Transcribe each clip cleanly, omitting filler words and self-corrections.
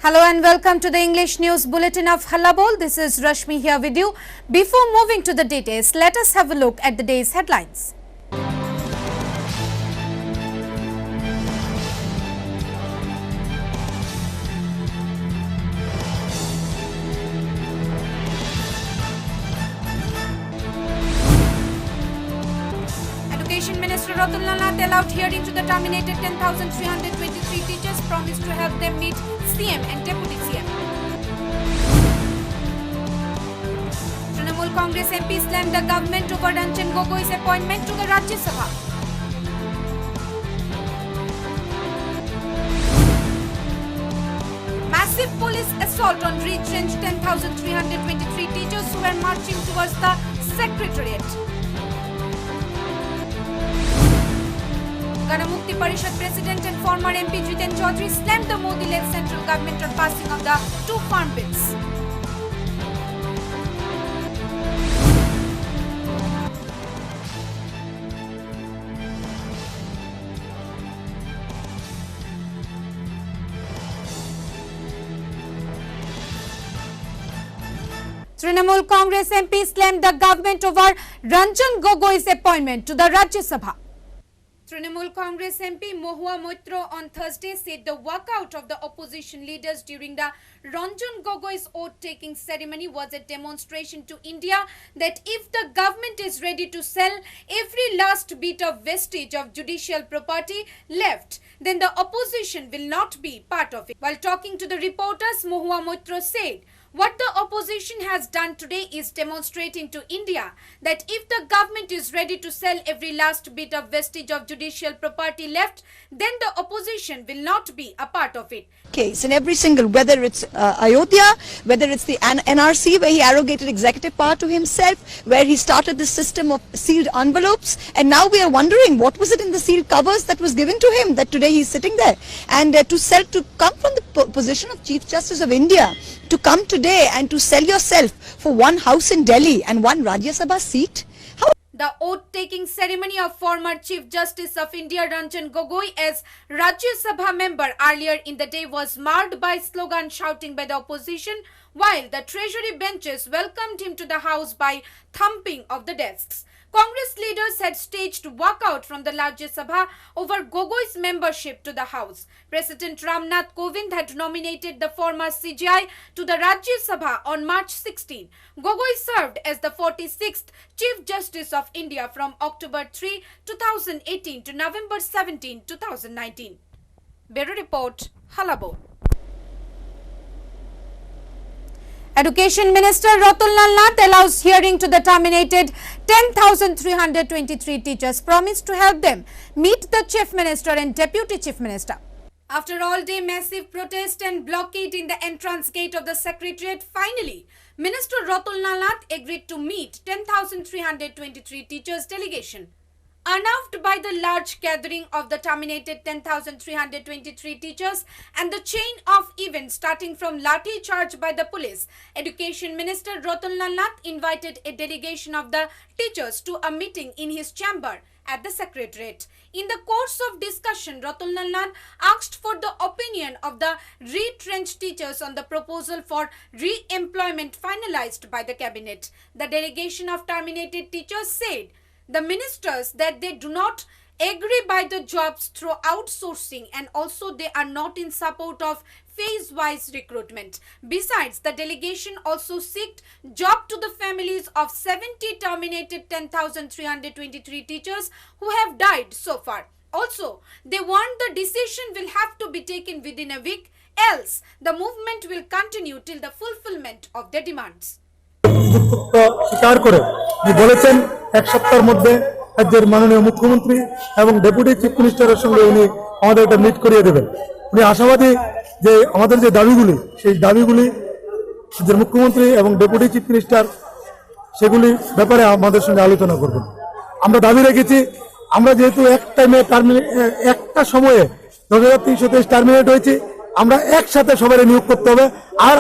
Hello and welcome to the English News Bulletin of Halabol. This is Rashmi here with you. Before moving to the details, let us have a look at the day's headlines. Education Minister Ratan Lal Nath allowed hearing to the terminated 10,323 teachers, promised to help them meet CM and Deputy CM. Trinamool Congress MP slammed the government over Ranjan Gogoi's appointment to the Rajya Sabha. Massive police assault on retrenched 10,323 teachers who were marching towards the Secretariat. Ganamukti Parishad President and former MP Jiten Chaudhary slammed the Modi-led central government on passing of the two farm bills. Trinamool Congress MP slammed the government over Ranjan Gogoi's appointment to the Rajya Sabha. Trinamool Congress MP Mohua Moitro on Thursday said the walkout of the opposition leaders during the Ranjan Gogoi's oath-taking ceremony was a demonstration to India that if the government is ready to sell every last bit of vestige of judicial property left, then the opposition will not be part of it. While talking to the reporters, Mohua Moitro said, "What the opposition has done today is demonstrating to India that if the government is ready to sell every last bit of vestige of judicial property left, then the opposition will not be a part of it." Case in every single, whether it's Ayodhya, whether it's the NRC where he arrogated executive power to himself, where he started the system of sealed envelopes, and now we are wondering what was it in the sealed covers that was given to him that today he's sitting there, and to come from the position of Chief Justice of India, to come today and to sell yourself for one house in Delhi and one Rajya Sabha seat. The oath-taking ceremony of former Chief Justice of India Ranjan Gogoi as Rajya Sabha member earlier in the day was marred by slogan shouting by the opposition, while the treasury benches welcomed him to the house by thumping of the desks. Congress leaders had staged walkout from the Rajya Sabha over Gogoi's membership to the House. President Ramnath Kovind had nominated the former CJI to the Rajya Sabha on March 16. Gogoi served as the 46th Chief Justice of India from October 3, 2018 to November 17, 2019. Bureau Report, Halabol. Education Minister Ratan Lal Nath allows hearing to the terminated 10,323 teachers, promised to help them meet the Chief Minister and Deputy Chief Minister. After all-day massive protest and blockade in the entrance gate of the Secretariat, finally, Minister Ratan Lal Nath agreed to meet 10,323 teachers delegation. Unnerved by the large gathering of the terminated 10,323 teachers and the chain of events starting from lathi charge by the police, Education Minister Ratan Lal Nath invited a delegation of the teachers to a meeting in his chamber at the Secretariat. In the course of discussion, Ratan Lal Nath asked for the opinion of the retrenched teachers on the proposal for re-employment finalized by the cabinet. The delegation of terminated teachers said the ministers that they do not agree by the jobs through outsourcing, and also they are not in support of phase-wise recruitment. Besides, the delegation also sought job to the families of 70 terminated 10,323 teachers who have died so far. Also, they want the decision will have to be taken within a week, else the movement will continue till the fulfillment of their demands. স্বীকার করে বলেছেন এক সপ্তাহের মধ্যে রাজ্যের মাননীয় মুখ্যমন্ত্রী এবং ডেপুটি চিফ মিনিস্টারের সঙ্গে উনি আমাদের এটা মিট করিয়ে দেবেন। উনি আশাবাদী যে আমাদের যে দাবিগুলি সেই দাবিগুলি রাজ্যের মুখ্যমন্ত্রী এবং ডেপুটি চিফ মিনিস্টার সেগুলি ব্যাপারে আমাদের সঙ্গে আলোচনা করবেন। আমরা দাবি রেখেছি, আমরা যেহেতু একটা সময়ে 2023 টার্মিনেট হয়েছি, আমরা একসাথে সবাই নিয়োগ করতে হবে। আর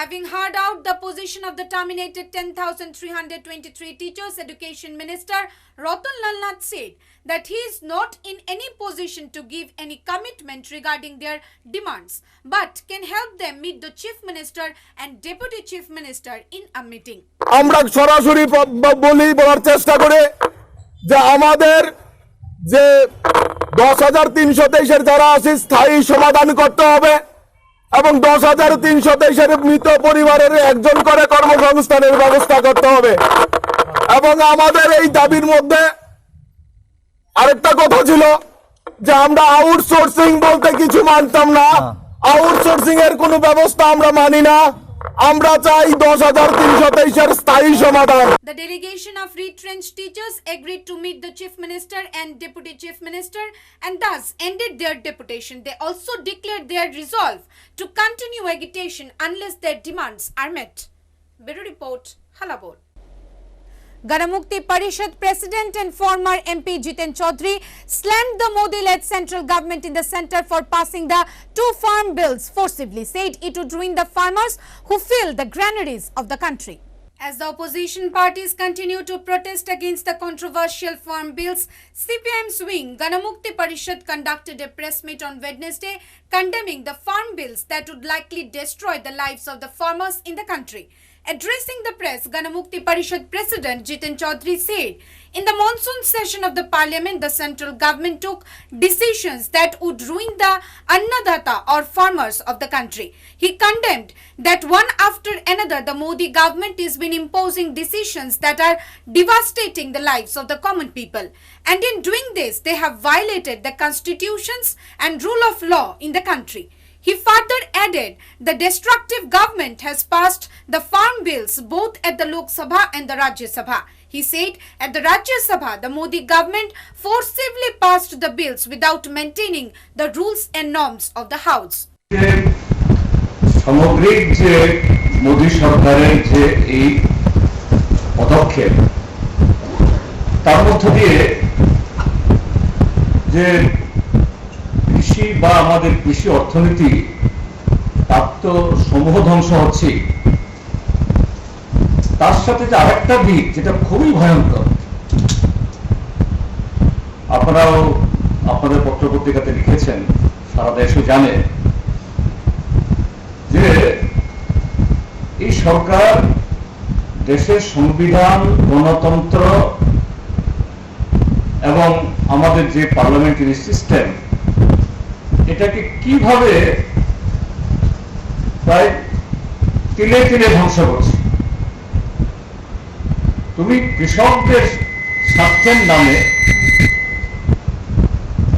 Having heard out the position of the terminated 10,323 teachers, Education Minister Ratan Lal Nath said that he is not in any position to give any commitment regarding their demands, but can help them meet the Chief Minister and Deputy Chief Minister in a meeting. আমরা সরাসরি বলার চেষ্টা করে যে আমাদের যে 10,323 যারা আছে স্থায়ী সমাধান করতে হবে এবং 10,323 মৃত পরিবারের একজন করে কর্মসংস্থানের ব্যবস্থা করতে হবে এবং আমাদের এই দাবির মধ্যে আরেকটা কথা ছিল যে আমরা আউটসোর্সিং বলতে কিছু মানতাম না আউটসোর্সিং এর কোনো ব্যবস্থা আমরা মানি না আমরা চাই 10,323 এর স্থায়ী সমাধান The delegation of retrenched teachers agreed to meet the Chief Minister and Deputy Chief Minister and thus ended their deputation. They also declared their resolve to continue agitation unless their demands are met. Bureau Report, Halabod. Ganamukti Parishad President and former MP Jiten Chaudhary slammed the Modi-led central government in the centre for passing the two farm bills forcibly, said it would ruin the farmers who fill the granaries of the country. As the opposition parties continue to protest against the controversial farm bills, CPIM's wing Ganamukti Parishad conducted a press meet on Wednesday condemning the farm bills that would likely destroy the lives of the farmers in the country. Addressing the press, Ganamukti Parishad President Jiten Chaudhary said, in the monsoon session of the parliament, the central government took decisions that would ruin the Annadata or farmers of the country. He condemned that one after another, the Modi government has been imposing decisions that are devastating the lives of the common people. And in doing this, they have violated the constitutions and rule of law in the country. He further added the destructive government has passed the farm bills both at the Lok Sabha and the Rajya Sabha. He said at the Rajya Sabha, the Modi government forcibly passed the bills without maintaining the rules and norms of the house. সামগ্রিক যে মোদী সরকারের যে এই পদক্ষেপ তার মধ্য দিয়ে যে কৃষি বা আমাদের কৃষি অর্থনীতি তার তো সমূহ ধ্বংস হচ্ছে তার সাথে যে আরেকটা দিক যেটা খুবই ভয়ঙ্কর আপনারাও আপনাদের পত্রপত্রিকাতে লিখেছেন সারা দেশও জানে যে এই সরকার দেশের সংবিধান গণতন্ত্র এবং আমাদের যে পার্লামেন্টারি সিস্টেম এটাকে কিভাবে প্রায় তিলে তিলে ধ্বংস করছে তুমি কৃষকদের স্বার্থের নামে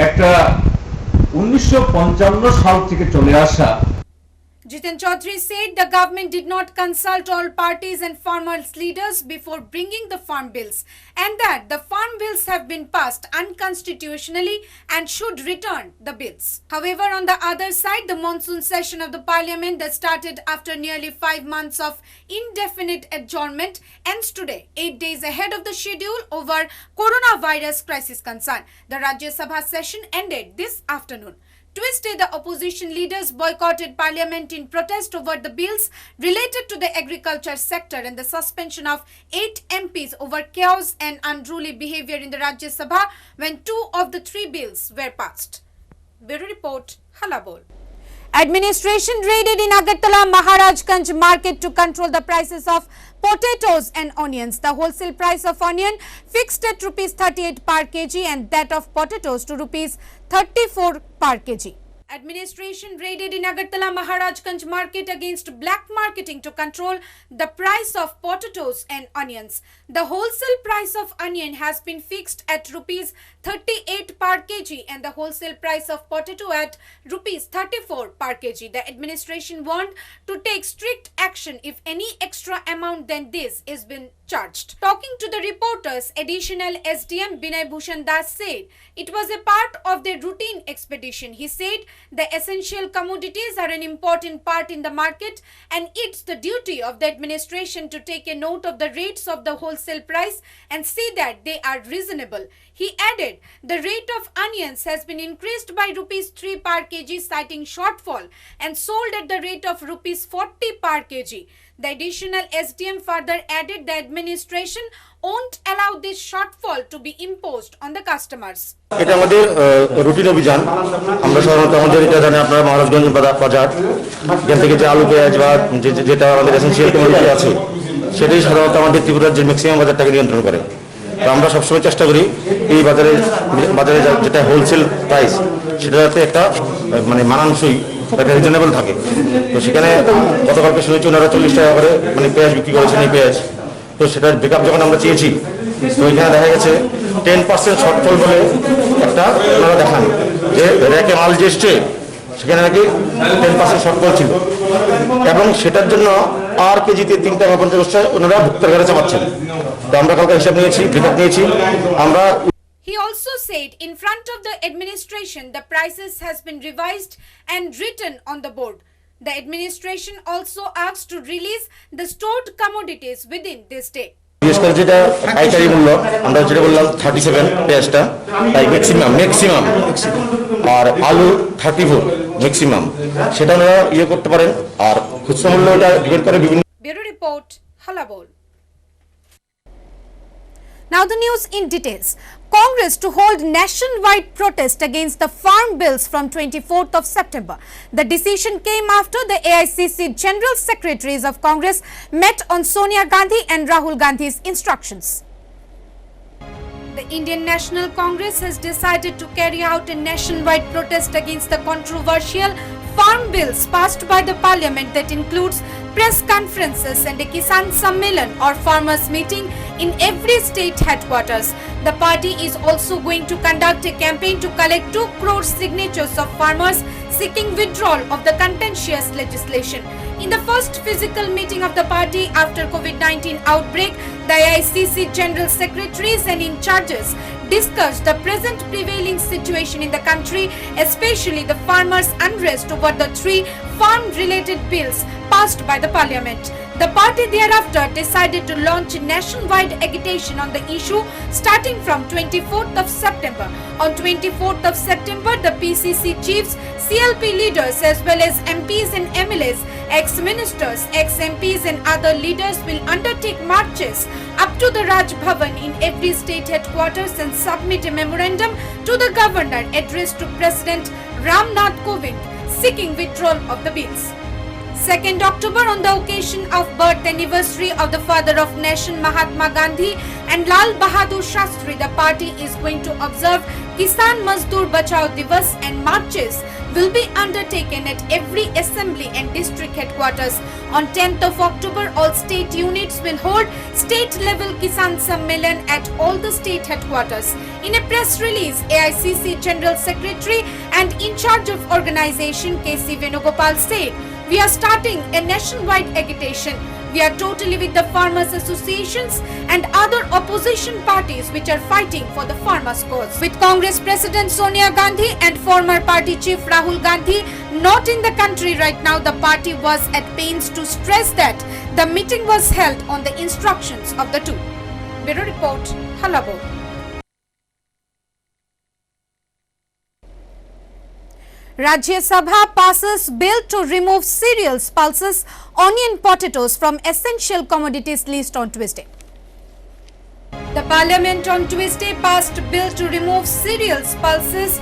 একটা 1955 সাল থেকে চলে আসা Jiten Chaudhary said the government did not consult all parties and farmers leaders before bringing the farm bills and that the farm bills have been passed unconstitutionally and should return the bills. However, on the other side, the monsoon session of the parliament that started after nearly 5 months of indefinite adjournment ends today, 8 days ahead of the schedule over coronavirus crisis concern. The Rajya Sabha session ended this afternoon. Tuesday, the opposition leaders boycotted parliament in protest over the bills related to the agriculture sector and the suspension of 8 MPs over chaos and unruly behavior in the Rajya Sabha when 2 of the 3 bills were passed. Bureau Report, Halabod. Administration raided in Agartala Maharajganj market to control the prices of potatoes and onions. The wholesale price of onion fixed at rupees 38 per kg and that of potatoes to rupees 34 per kg. Administration raided in Agartala Maharajganj market against black marketing to control the price of potatoes and onions. The wholesale price of onion has been fixed at rupees 38 per kg and the wholesale price of potato at rupees 34 per kg. The administration warned to take strict action if any extra amount than this is been discharged. Talking to the reporters, additional SDM Binay Bhushan Das said it was a part of their routine expedition. He said the essential commodities are an important part in the market and it's the duty of the administration to take a note of the rates of the wholesale price and see that they are reasonable. He added the rate of onions has been increased by rupees 3 per kg, citing shortfall, and sold at the rate of rupees 40 per kg. The additional SDM further added the administration won't allow this shortfall to be imposed on the customers. এটা আমাদের routine অভিযান। আমরা সাধারণত আমাদের এটা জানি আপনারা মহারাজগঞ্জ বাজার যেখান থেকে যে আলু পেঁয়াজ বা যেটা আমাদের এসেন্সিয়াল কমোডিটি আছে সেটাই সাধারণত আমাদের ত্রিপুরার যে ম্যাক্সিমাম বাজারটাকে নিয়ন্ত্রণ করে। তো আমরা সবসময় চেষ্টা করি এই বাজারে যেটা হোলসেল প্রাইস সেটা যাতে একটা মানে মানানসই একটা রিজনেবল থাকে। তো সেখানে গতকালকে শুনেছি ওনারা 40 টাকা করে মানে পেঁয়াজ বিক্রি করেছেন এই পেঁয়াজ। তো সেটার ব্যাকআপ যখন আমরা চেয়েছি তো এখানে দেখা গেছে 10% শর্টফল বলে একটা ওনারা দেখান যে র্যাকে মাল যে এসছে সেখানে নাকি 10% শর্টফল ছিল এবং সেটার জন্য আর কেজিতে 3 টাকা 50 পয়সা ওনারা ভুক্তার ঘরে চাপাচ্ছেন। তো আমরা কালকে হিসাব নিয়েছি, ব্যাকআপ নিয়েছি আমরা। He also said in front of the administration the prices has been revised and written on the board. The administration also asked to release the stored commodities within this day. বিশেষ করে যেটা পাইকারি মূল্য আমরা যেটা বললাম 37 পেঁয়াজটা তাই ম্যাক্সিমাম আর আলু 34 ম্যাক্সিমাম সেটা ওনারা ইয়ে করতে পারেন। আর খুচরা মূল্য এটা ডিপেন্ড করে বিভিন্ন। Bureau Report, Halabol. Now the news in details. Congress to hold nationwide protest against the farm bills from 24th of September. The decision came after the AICC General Secretaries of Congress met on Sonia Gandhi and Rahul Gandhi's instructions. The Indian National Congress has decided to carry out a nationwide protest against the controversial farm bills passed by the parliament that includes press conferences and a Kisan Sammelan or farmers meeting in every state headquarters. The party is also going to conduct a campaign to collect 2 crore signatures of farmers seeking withdrawal of the contentious legislation. In the first physical meeting of the party after COVID-19 outbreak, the AICC General Secretaries and in charges discussed the present prevailing situation in the country, especially the farmers' unrest over the 3 farm-related bills passed by the parliament. The party thereafter decided to launch a nationwide agitation on the issue starting from 24th of September. On 24th of September, the PCC chiefs, CLP leaders as well as MPs and MLAs, ex-ministers, ex-MPs and other leaders will undertake marches up to the Raj Bhavan in every state headquarters and submit a memorandum to the governor addressed to President Ram Nath Kovind seeking withdrawal of the bills. 2nd October, on the occasion of birth anniversary of the father of nation Mahatma Gandhi and Lal Bahadur Shastri, the party is going to observe Kisan Mazdoor Bachao Divas and marches will be undertaken at every assembly and district headquarters. On 10th of October, all state units will hold state-level Kisan Sammelan at all the state headquarters. In a press release, AICC General Secretary and in charge of organization KC Venugopal said, "We are starting a nationwide agitation. We are totally with the farmers associations and other opposition parties which are fighting for the farmers' cause." With Congress President Sonia Gandhi and former party chief Rahul Gandhi not in the country right now, the party was at pains to stress that the meeting was held on the instructions of the two. Bureau Report, Halabol. Rajya Sabha passes bill to remove cereals, pulses, onion, potatoes from essential commodities list on Tuesday. The Parliament on Tuesday passed bill to remove cereals, pulses,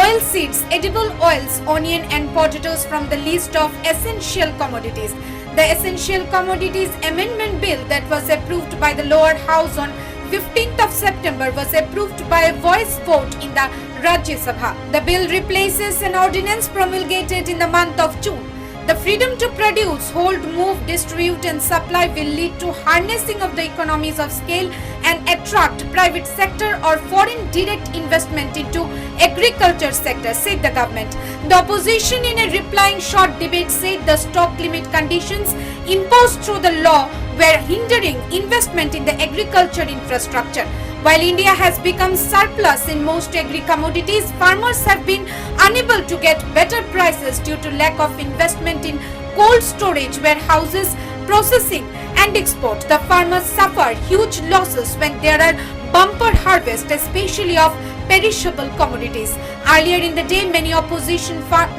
oilseeds, edible oils, onion and potatoes from the list of essential commodities. The Essential Commodities Amendment Bill that was approved by the lower house on 15th of September was approved by a voice vote in the Rajya Sabha. The bill replaces an ordinance promulgated in the month of June. The freedom to produce, hold, move, distribute and supply will lead to harnessing of the economies of scale and attract private sector or foreign direct investment into agriculture sector, said the government. The opposition in a replying short debate said the stock limit conditions imposed through the law were hindering investment in the agriculture infrastructure. While India has become surplus in most agri-commodities, farmers have been unable to get better prices due to lack of investment in cold storage, warehouses, processing and export. The farmers suffer huge losses when there are bumper harvests, especially of perishable commodities. Earlier in the day, many opposition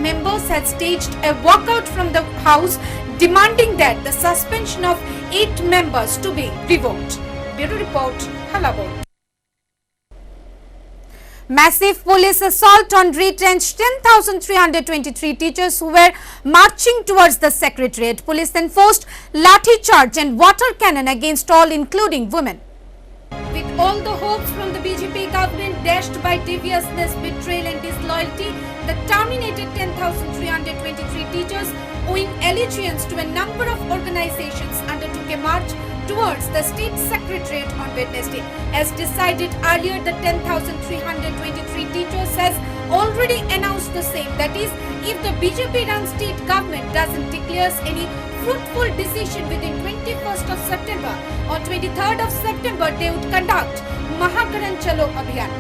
members had staged a walkout from the house demanding that the suspension of 8 members to be revoked. Bureau Report, Halabod. Massive police assault on retrenched 10,323 teachers who were marching towards the Secretariat. Police enforced lathi charge and water cannon against all, including women. With all the hopes from the BJP government dashed by deviousness, betrayal and disloyalty, the terminated 10,323 teachers owing allegiance to a number of organizations undertook a march towards the State Secretariat on Wednesday. As decided earlier, the 10,323 teachers has already announced the same. That is, if the BJP-run state government doesn't declare any fruitful decision within 21st of September, on 23rd of September, they would conduct Mahakaran Chalo Abhiyan.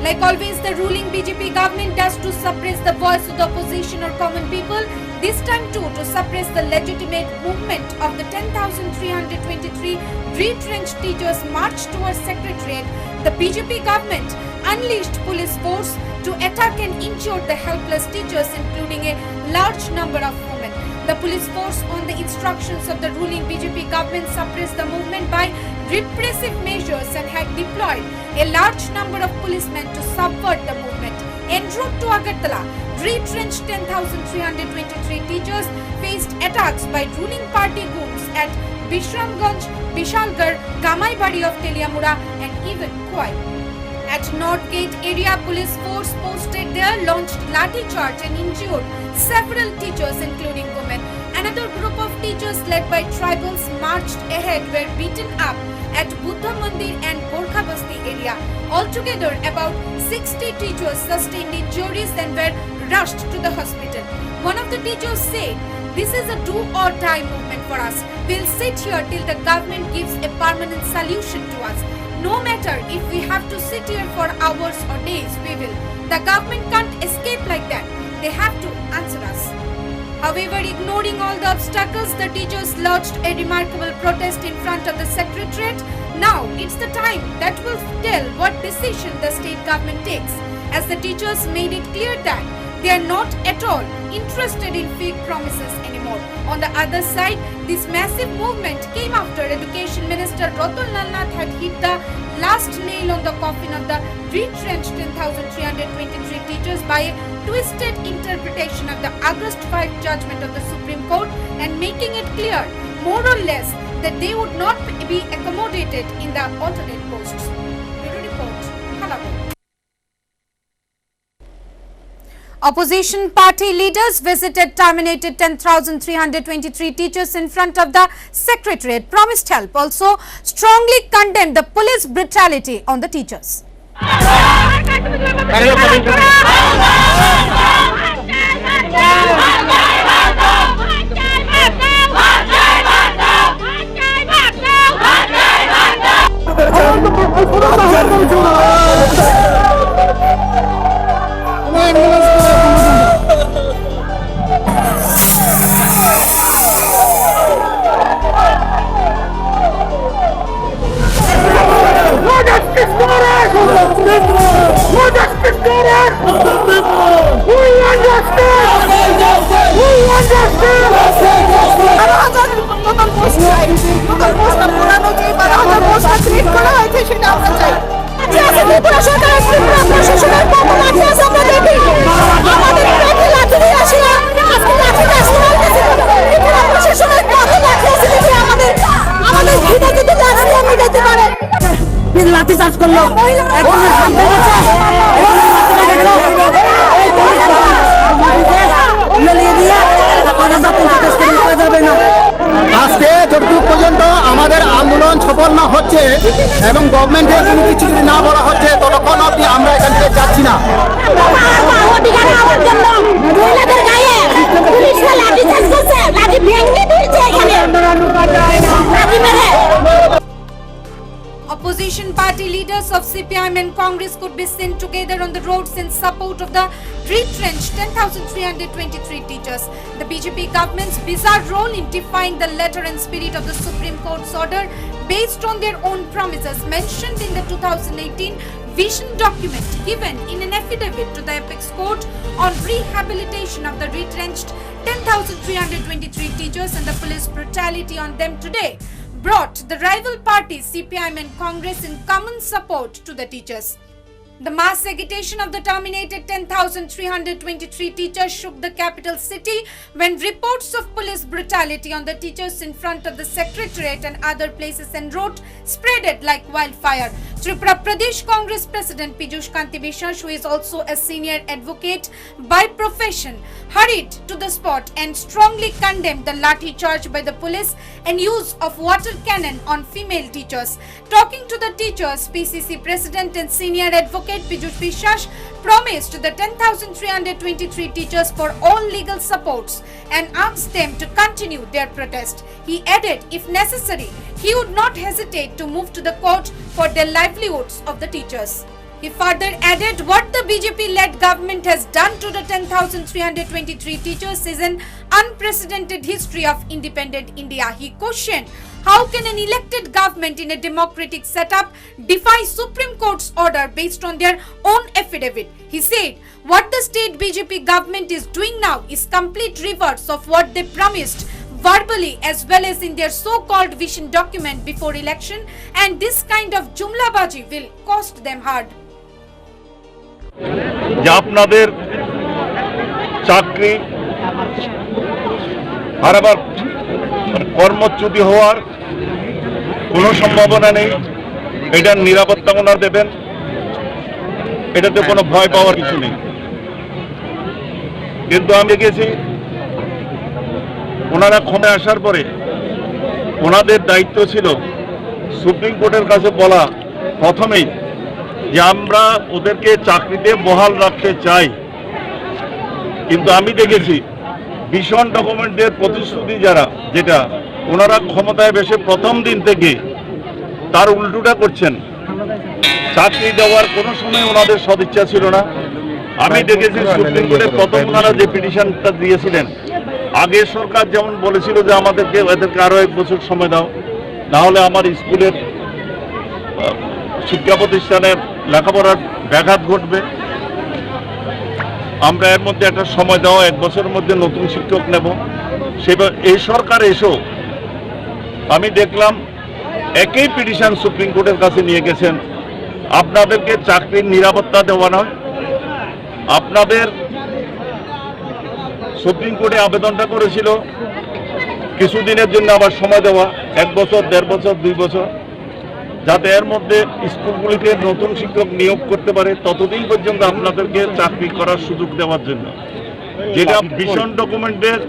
Like always, the ruling BJP government does to suppress the voice of the opposition or common people. This time too, to suppress the legitimate movement of the 10,323 retrenched teachers marched towards Secretariat, the BJP government unleashed police force to attack and injure the helpless teachers, including a large number of women. The police force, on the instructions of the ruling BJP government, suppressed the movement by repressive measures and had deployed a large number of policemen to subvert the movement. En route to Agartala, retrenched 10,323 teachers faced attacks by ruling party goons at Bishramganj, Bishalgarh, Kamaibari of Teliamura and even Khwai. At North Gate area, police force posted there launched lathi charge and injured several teachers, including women. Another group of teachers led by tribals marched ahead, were beaten up at Buddha Mandir and Gorkha Basti area. Altogether, about 60 teachers sustained injuries and were rushed to the hospital. One of the teachers said, "This is a do or die movement for us. We'll sit here till the government gives a permanent solution to us. No matter if we have to sit here for hours or days, we will. The government can't escape like that. They have to answer us." However, ignoring all the obstacles, the teachers lodged a remarkable protest in front of the Secretariat. Now, it's the time that will tell what decision the state government takes, as the teachers made it clear that they are not at all interested in fake promises anymore. On the other side, this massive movement came after Education Minister Ratan Lal Nath had hit the last nail on the coffin of the retrenched 10,323 teachers by a twisted interpretation of the August 5 judgment of the Supreme Court and making it clear, more or less, that they would not be accommodated in the alternate posts. Bureau Report, Halabod. Opposition party leaders visited terminated 10,323 teachers in front of the Secretariat, promised help, also strongly condemned the police brutality on the teachers. লাঠি charge করলো আজকে যতটুকু পর্যন্ত আমাদের আন্দোলন সফল না হচ্ছে এবং গভর্নমেন্টের কোনো কিছু যদি না বলা হচ্ছে ততক্ষণ অবধি আমরা এখান থেকে যাচ্ছি না। লাঠি Congress could be seen together on the roads in support of the retrenched 10,323 teachers. The BJP government's bizarre role in defying the letter and spirit of the Supreme Court's order based on their own promises mentioned in the 2018 vision document given in an affidavit to the Apex Court on rehabilitation of the retrenched 10,323 teachers and the police brutality on them today brought the rival parties CPIM and Congress in common support to the teachers. The mass agitation of the terminated 10,323 teachers shook the capital city when reports of police brutality on the teachers in front of the secretariat and other places en route spreaded like wildfire. Tripura Pradesh Congress President Piyush Kanti Biswas, who is also a senior advocate by profession, hurried to the spot and strongly condemned the lathi charge by the police and use of water cannon on female teachers. Talking to the teachers, PCC President and senior advocate Piyush Biswas promised the 10,323 teachers for all legal supports and asked them to continue their protest. He added, if necessary, he would not hesitate to move to the court for their livelihoods of the teachers. He further added, what the BJP-led government has done to the 10,323 teachers is an unprecedented history of independent India. He questioned, how can an elected government in a democratic setup defy Supreme Court's order based on their own affidavit? He said, what the state BJP government is doing now is complete reverse of what they promised verbally as well as in their so-called vision document before election, and this kind of jumlabaji will cost them hard. যে আপনাদের চাকরি হারাবার কর্মচ্যুতি হওয়ার কোনো সম্ভাবনা নেই, এটার নিরাপত্তা ওনারা দেবেন, এটাতে কোনো ভয় পাওয়ার কিছু নেই। কিন্তু আমি দেখেছি ওনারা ক্ষমতায় আসার পরে ওনাদের দায়িত্ব ছিল সুপ্রিম কোর্টের কাছে বলা প্রথমেই যে আমরা ওদেরকে চাকরিতে বহাল রাখতে চাই, কিন্তু আমি দেখেছি ভিশন ডকুমেন্টের প্রতিশ্রুতি যারা যেটা ওনারা ক্ষমতায় বসে প্রথম দিন থেকে তার উল্টোটা করছেন। চাকরি দেওয়ার কোনো সময় ওনাদের সদিচ্ছা ছিল না। আমি দেখেছি সুপ্রিম কোর্টে প্রথম ওনারা যে পিটিশনটা দিয়েছিলেন, আগের সরকার যেমন বলেছিল যে এদেরকে আরো 1 বছর সময় দাও, না হলে আমার স্কুলের শিক্ষা প্রতিষ্ঠানের লেখাপড়ার ব্যাঘাত ঘটবে, আমরা এর মধ্যে একটা সময় দেওয়া 1 বছরের মধ্যে নতুন শিক্ষক নেব। সেবার এই সরকার এসেও আমি দেখলাম একই পিটিশন সুপ্রিম কোর্টের কাছে নিয়ে গেছেন, আপনাদেরকে চাকরির নিরাপত্তা দেওয়া নয়, আপনাদের সুপ্রিম কোর্টে আবেদনটা করেছিল কিছুদিনের জন্য আবার সময় দেওয়া, 1 বছর 1.5 বছর 2 বছর, যাতে এর মধ্যে স্কুলগুলিতে নতুন শিক্ষক নিয়োগ করতে পারে, ততদিন পর্যন্ত আপনাদেরকে চাকরি করার সুযোগ দেওয়ার জন্য। যেটা ভিশন ডকুমেন্টের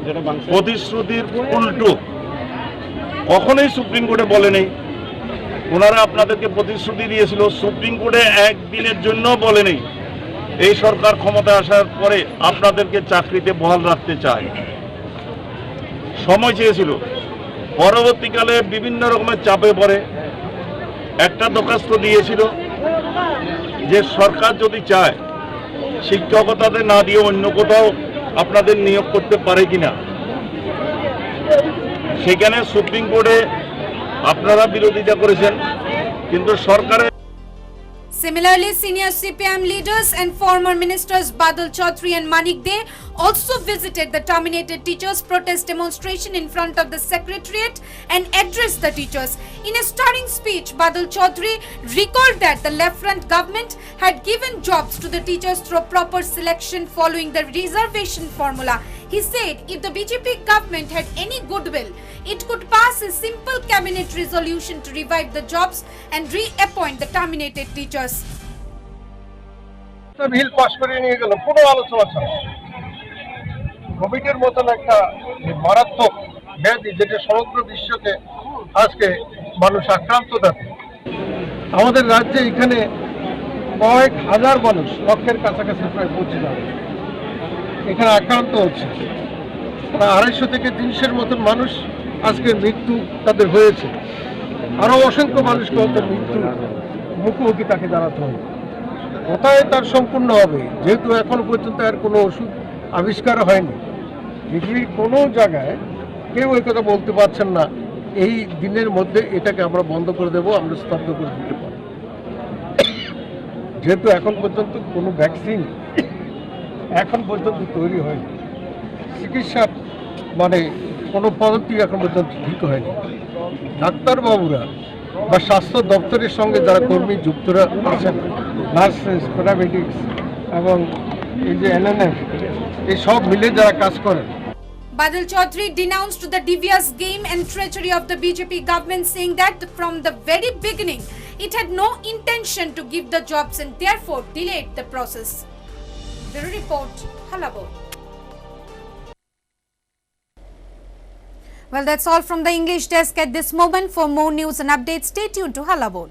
প্রতিশ্রুতির উল্টো, কখনোই সুপ্রিম কোর্টে বলে নেই। ওনারা আপনাদেরকে প্রতিশ্রুতি দিয়েছিল, সুপ্রিম কোর্টে একদিনের জন্য বলে নেই এই সরকার ক্ষমতায় আসার পরে আপনাদেরকে চাকরিতে বহাল রাখতে চায়। সময় চেয়েছিল, পরবর্তীকালে বিভিন্ন রকমের চাপে পড়ে একটা দরখাস্ত দিয়েছিল যে সরকার যদি চায় শিক্ষকতাতে না দিয়ে অন্য কোথাও আপনাদের নিয়োগ করতে পারে কিনা। সেখানে সুপ্রিম কোর্টে আপনারা বিরোধিতা করেছেন, কিন্তু সরকারের Similarly, senior CPIM leaders and former ministers Badal Chaudhary and Manik Dey also visited the terminated teachers' protest demonstration in front of the secretariat and addressed the teachers. In a stirring speech, Badal Chaudhary recalled that the left-front government had given jobs to the teachers through proper selection following the reservation formula. He said if the BJP government had any goodwill, it could pass a simple cabinet resolution to revive the jobs and reappoint the terminated teachers. Bill pass করে নিয়ে গেল কোনো আলোচনা ছাড়া। কোভিডের মতন একটা মারাত্মক ব্যাধি যেটা সমগ্র বিশ্বকে আজকে মানুষ আক্রান্ত থাকে, আমাদের রাজ্যে এখানে কয়েক হাজার মানুষ, লক্ষের কাছাকাছি প্রায় পৌঁছে যাবে, এখানে আক্রান্ত হচ্ছে। প্রায় 250 থেকে 300 মতন মানুষ আজকে মৃত্যু তাদের হয়েছে, আরও অসংখ্য মানুষকে হয়তো মৃত্যুর মুখোমুখি তাকে দাঁড়াতে হবে। কোথায় তার সম্পূর্ণ হবে, যেহেতু এখনো পর্যন্ত আর কোনো ওষুধ আবিষ্কার হয়নি, পৃথিবীর কোনো জায়গায় কেউ এই কথা বলতে পারছেন না এই দিনের মধ্যে এটাকে আমরা বন্ধ করে দেবো, আমরা স্তব্ধ করে দিতে পারি। যেহেতু এখন পর্যন্ত কোনো ভ্যাকসিন এখন পর্যন্ত তৈরি হয়নি, চিকিৎসার মানে কোনো পদ্ধতি এখন পর্যন্ত ঠিক হয়নি। ডাক্তারবাবুরা বা স্বাস্থ্য দপ্তরের সঙ্গে যারা কর্মী যুক্তরা আছেন, নার্সেস, প্যারামেডিক্স এবং এই যে এনএনএম, এই সব মিলে যারা কাজ করেন। Badal Chaudhary denounced the devious game and treachery of the BJP government, saying that from the very beginning it had no intention to give the jobs and therefore delayed the process. Bureau Report, Halabod. Well, that's all from the English desk at this moment. For more news and updates, stay tuned to Halabod.